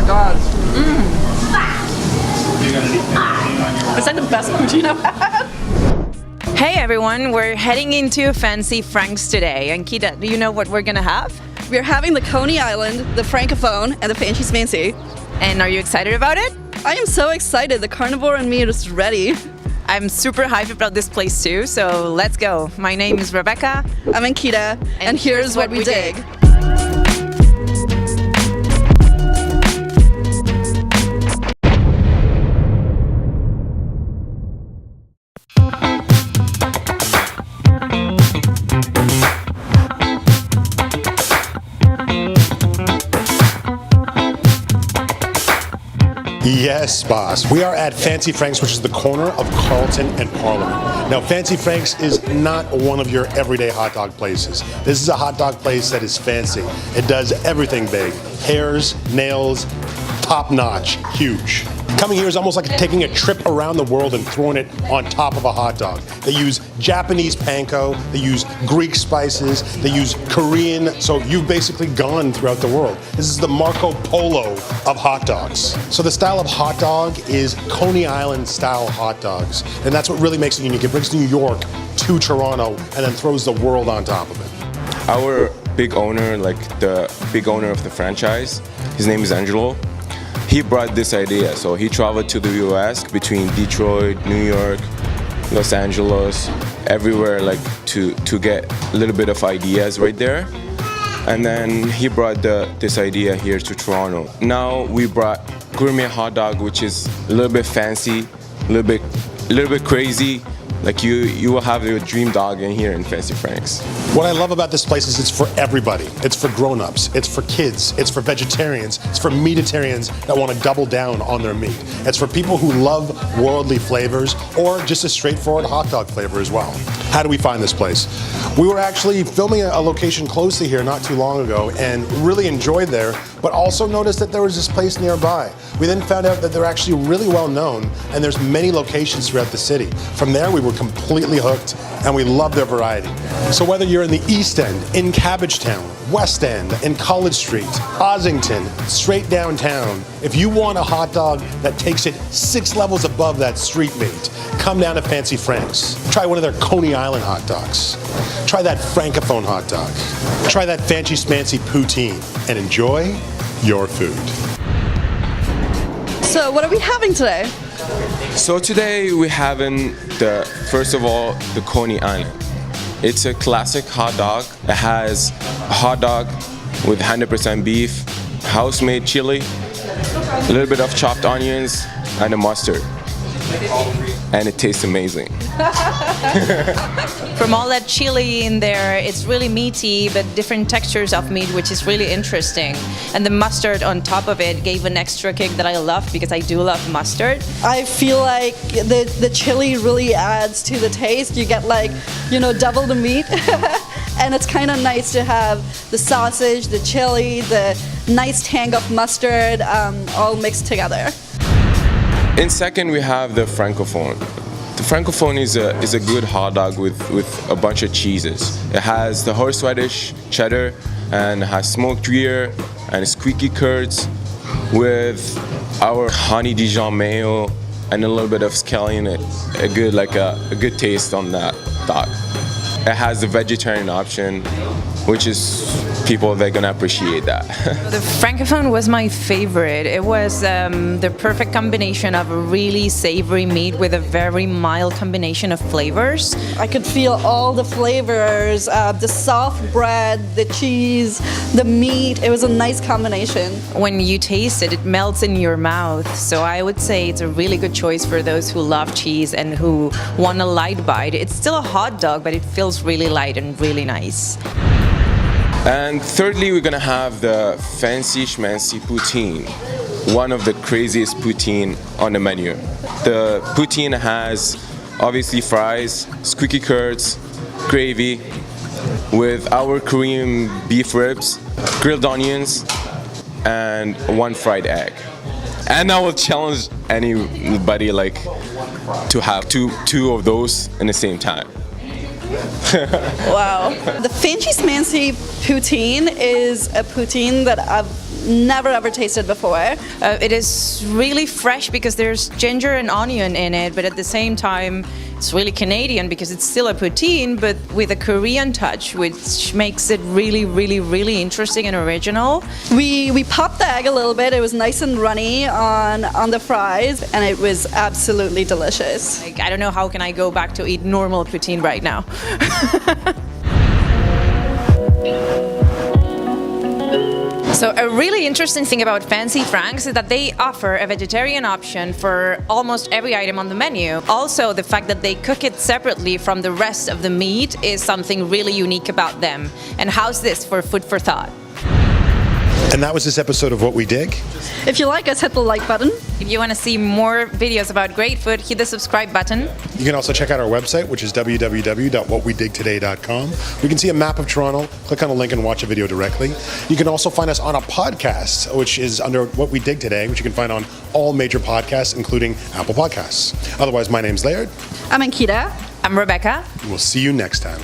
my god. It's like the best poutine I've had. Hey everyone, we're heading into Fancy Frank's today. Ankita, do you know what we're gonna have? We're having the Coney Island, the Frankafone, and the Schmancy. And are you excited about it? I am so excited. The carnivore in me is ready. I'm super hyped about this place too, so let's go. My name is Rebeca. I'm Ankita, and here's what we dig. Yes, boss. We are at Fancy Frank's, which is the corner of Carlton and Parliament. Now, Fancy Frank's is not one of your everyday hot dog places. This is a hot dog place that is fancy. It does everything big. Hairs, nails, top notch, huge. Coming here is almost like taking a trip around the world and throwing it on top of a hot dog. They use Japanese panko, they use Greek spices, they use Korean, so you've basically gone throughout the world. This is the Marco Polo of hot dogs. So the style of hot dog is Coney Island style hot dogs, and that's what really makes it unique. It brings New York to Toronto and then throws the world on top of it. Our big owner, like the big owner of the franchise, his name is Angelo. He brought this idea, so he traveled to the US between Detroit, New York, Los Angeles, everywhere, like to get a little bit of ideas right there. And then he brought this idea here to Toronto. Now we brought gourmet hot dog, which is a little bit fancy, a little bit crazy. Like you will have your dream dog in here in Fancy Frank's. What I love about this place is it's for everybody. It's for grown-ups, it's for kids, it's for vegetarians, it's for meatitarians that want to double down on their meat. It's for people who love worldly flavors or just a straightforward hot dog flavor as well. How do we find this place? We were actually filming a location close to here not too long ago and really enjoyed there, but also noticed that there was this place nearby. We then found out that they're actually really well known and there's many locations throughout the city. From there we were completely hooked and we love their variety. So whether you're in the East End, in Cabbagetown, West End, in College Street, Ossington, straight downtown, if you want a hot dog that takes it 6 levels above that street meat, come down to Fancy Frank's. Try one of their Coney Island hot dogs. Try that Frankafone hot dog. Try that Fancy Schmancy Poutine and enjoy your food. So what are we having today? So today we're having first of all, the Coney Island. It's a classic hot dog. It has a hot dog with 100% beef, house-made chili, a little bit of chopped onions, and a mustard. And it tastes amazing. From all that chili in there, it's really meaty, but different textures of meat, which is really interesting. And the mustard on top of it gave an extra kick that I love because I do love mustard. I feel like the chili really adds to the taste. You get double the meat. And it's kind of nice to have the sausage, the chili, the nice tang of mustard all mixed together. In second, we have the Frankafone. The Frankafone is a good hot dog with a bunch of cheeses. It has the horseradish, cheddar, and it has smoked Gruyere and squeaky curds with our honey Dijon mayo and a little bit of scallion. A good taste on that dog. It has the vegetarian option, which is people, they're gonna appreciate that. The Frankafone was my favorite. It was the perfect combination of a really savory meat with a very mild combination of flavors. I could feel all the flavors, the soft bread, the cheese, the meat. It was a nice combination. When you taste it, it melts in your mouth. So I would say it's a really good choice for those who love cheese and who want a light bite. It's still a hot dog, but it feels really light and really nice. And thirdly, we're gonna have the Fancy Schmancy Poutine, one of the craziest poutine on the menu. The poutine has obviously fries, squeaky curds, gravy, with our Korean beef ribs, grilled onions, and 1 fried egg. And I will challenge anybody to have two of those in the same time. Wow. The Fancy Schmancy Poutine is a poutine that I've never ever tasted before. It is really fresh because there's ginger and onion in it, but at the same time, it's really Canadian because it's still a poutine, but with a Korean touch, which makes it really, really, really interesting and original. We popped the egg a little bit. It was nice and runny on the fries, and it was absolutely delicious. Like, I don't know how can I go back to eat normal poutine right now. So a really interesting thing about Fancy Franks is that they offer a vegetarian option for almost every item on the menu. Also, the fact that they cook it separately from the rest of the meat is something really unique about them. And how's this for food for thought? And that was this episode of What We Dig. If you like us, hit the like button. If you want to see more videos about great food, hit the subscribe button. You can also check out our website, which is www.whatwedigtoday.com. You can see a map of Toronto, click on a link and watch a video directly. You can also find us on a podcast, which is under What We Dig Today, which you can find on all major podcasts, including Apple Podcasts. Otherwise, my name's Laird. I'm Ankita. I'm Rebeca. We'll see you next time.